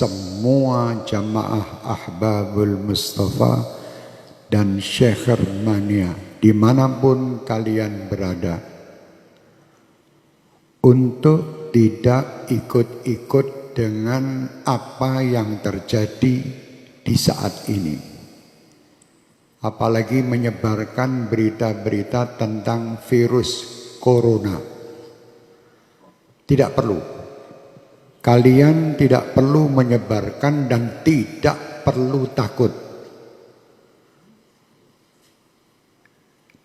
semua jamaah Ahbabul Mustafa dan Syekh Mania dimanapun kalian berada, untuk tidak ikut-ikut dengan apa yang terjadi di saat ini, apalagi menyebarkan berita-berita tentang virus corona. Tidak perlu. Kalian tidak perlu menyebarkan dan tidak perlu takut.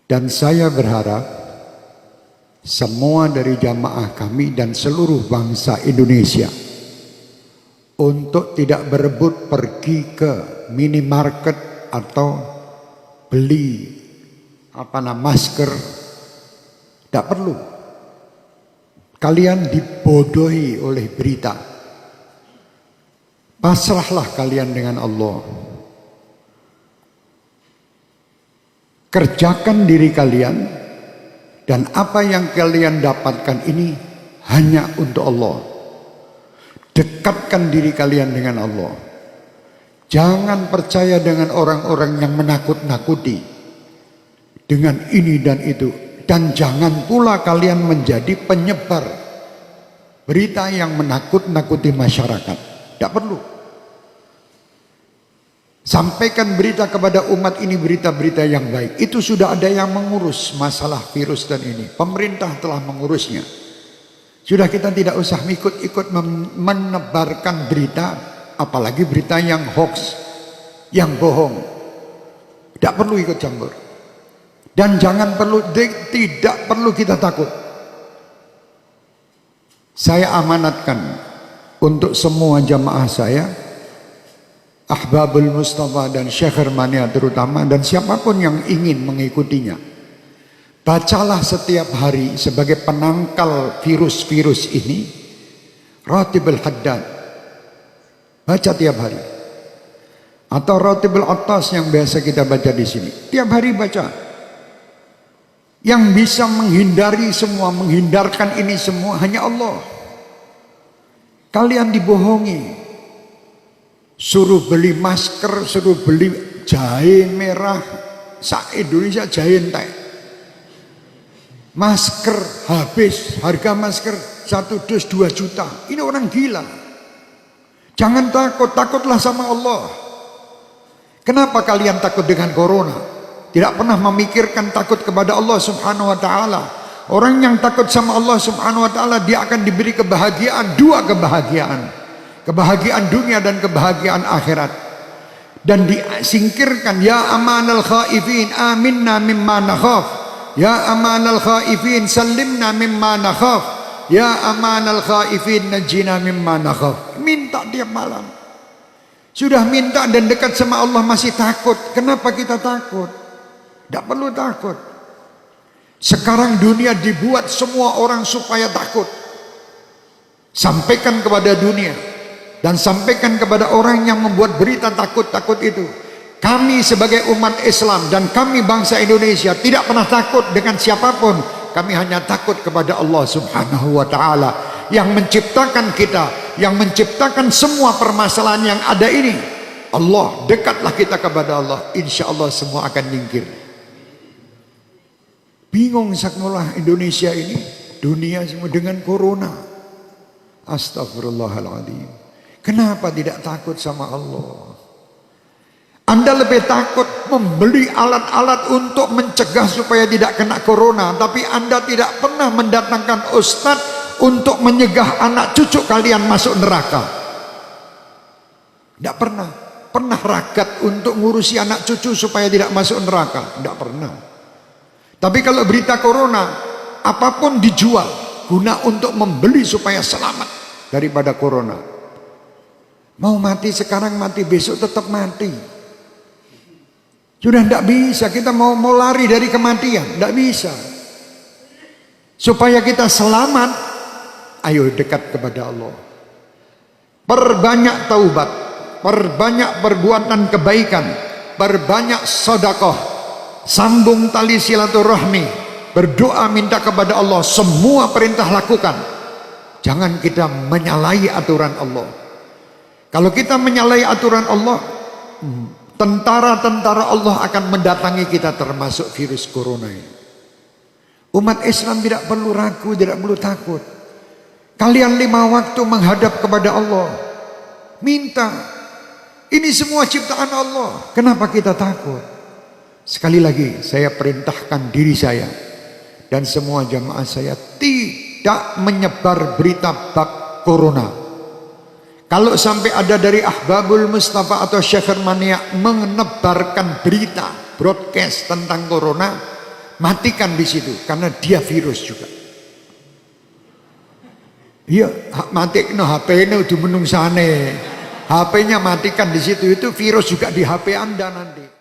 Dan saya berharap semua dari jamaah kami dan seluruh bangsa Indonesia untuk tidak berebut pergi ke minimarket atau beli masker. Tidak perlu. Kalian dibodohi oleh berita. Pasrahlah kalian dengan Allah. Kerjakan diri kalian, dan apa yang kalian dapatkan ini hanya untuk Allah. Dekatkan diri kalian dengan Allah. Jangan percaya dengan orang-orang yang menakut-nakuti dengan ini dan itu. Dan jangan pula kalian menjadi penyebar berita yang menakut-nakuti masyarakat. Tidak perlu. Sampaikan berita kepada umat ini, berita-berita yang baik. Itu sudah ada yang mengurus masalah virus dan ini. Pemerintah telah mengurusnya. Sudah, kita tidak usah ikut-ikut menebarkan berita, apalagi berita yang hoax, yang bohong. Tidak perlu ikut campur. Dan tidak perlu kita takut. Saya amanatkan untuk semua jamaah saya, Ahbabul Mustafa dan Syekh Mania terutama, dan siapapun yang ingin mengikutinya, bacalah setiap hari sebagai penangkal virus-virus ini Ratibul Haddad. Baca tiap hari. Atau Ratibul Attas yang biasa kita baca di sini. Tiap hari baca. Yang bisa menghindari semua, menghindarkan ini semua hanya Allah. Kalian dibohongi. Suruh beli masker, suruh beli jahe merah. Indonesia jahe entek. Masker habis, harga masker 1 dus 2 juta. Ini orang gila. Jangan takut, takutlah sama Allah. Kenapa kalian takut dengan corona? Tidak pernah memikirkan takut kepada Allah Subhanahu wa ta'ala. Orang yang takut sama Allah Subhanahu wa ta'ala, dia akan diberi kebahagiaan, 2 kebahagiaan. Kebahagiaan dunia dan kebahagiaan akhirat. Dan disingkirkan, ya amanal khaifin aminna mimma nakhaf. Ya amanal khaifin sallimna mimma nakhaf. Ya amanal khaifin najina mimma nakhaf. Minta tiap malam. Sudah minta dan dekat sama Allah masih takut. Kenapa kita takut? Tidak perlu takut. Sekarang dunia dibuat semua orang supaya takut. Sampaikan kepada dunia. Dan sampaikan kepada orang yang membuat berita takut-takut itu. Kami sebagai umat Islam dan kami bangsa Indonesia tidak pernah takut dengan siapapun. Kami hanya takut kepada Allah Subhanahu wa ta'ala. Yang menciptakan kita. Yang menciptakan semua permasalahan yang ada ini. Allah, dekatlah kita kepada Allah. Insya Allah semua akan nyingkir. Bingung saknolah Indonesia ini, dunia semua dengan corona. Astagfirullahaladzim. Kenapa tidak takut sama Allah? Anda lebih takut membeli alat-alat untuk mencegah supaya tidak kena corona, tapi Anda tidak pernah mendatangkan ustadz untuk menyegah anak cucu kalian masuk neraka. Tidak pernah. Pernah ragat untuk ngurusi anak cucu supaya tidak masuk neraka? Tidak pernah. Tapi kalau berita corona, apapun dijual guna untuk membeli supaya selamat daripada corona. Mau mati sekarang, mati besok tetap mati. Sudah tidak bisa, kita mau lari dari kematian, tidak bisa. Supaya kita selamat, ayo dekat kepada Allah. Perbanyak taubat, perbanyak perbuatan kebaikan, perbanyak sedekah. Sambung tali silaturahmi, berdoa minta kepada Allah, semua perintah lakukan. Jangan kita menyalahi aturan Allah. Kalau kita menyalahi aturan Allah, tentara-tentara Allah akan mendatangi kita, termasuk virus corona ini. Umat Islam tidak perlu ragu, tidak perlu takut. Kalian 5 waktu menghadap kepada Allah, minta. Ini semua ciptaan Allah. Kenapa kita takut? Sekali lagi saya perintahkan diri saya dan semua jamaah saya tidak menyebar berita bab corona. Kalau sampai ada dari Ahbabul Mustafa atau Syekh Mania menebarkan berita broadcast tentang corona, matikan di situ, karena dia virus juga. Iya, matikno HP-nya udah menungsane. HP-nya matikan di situ, itu virus juga di HP Anda nanti.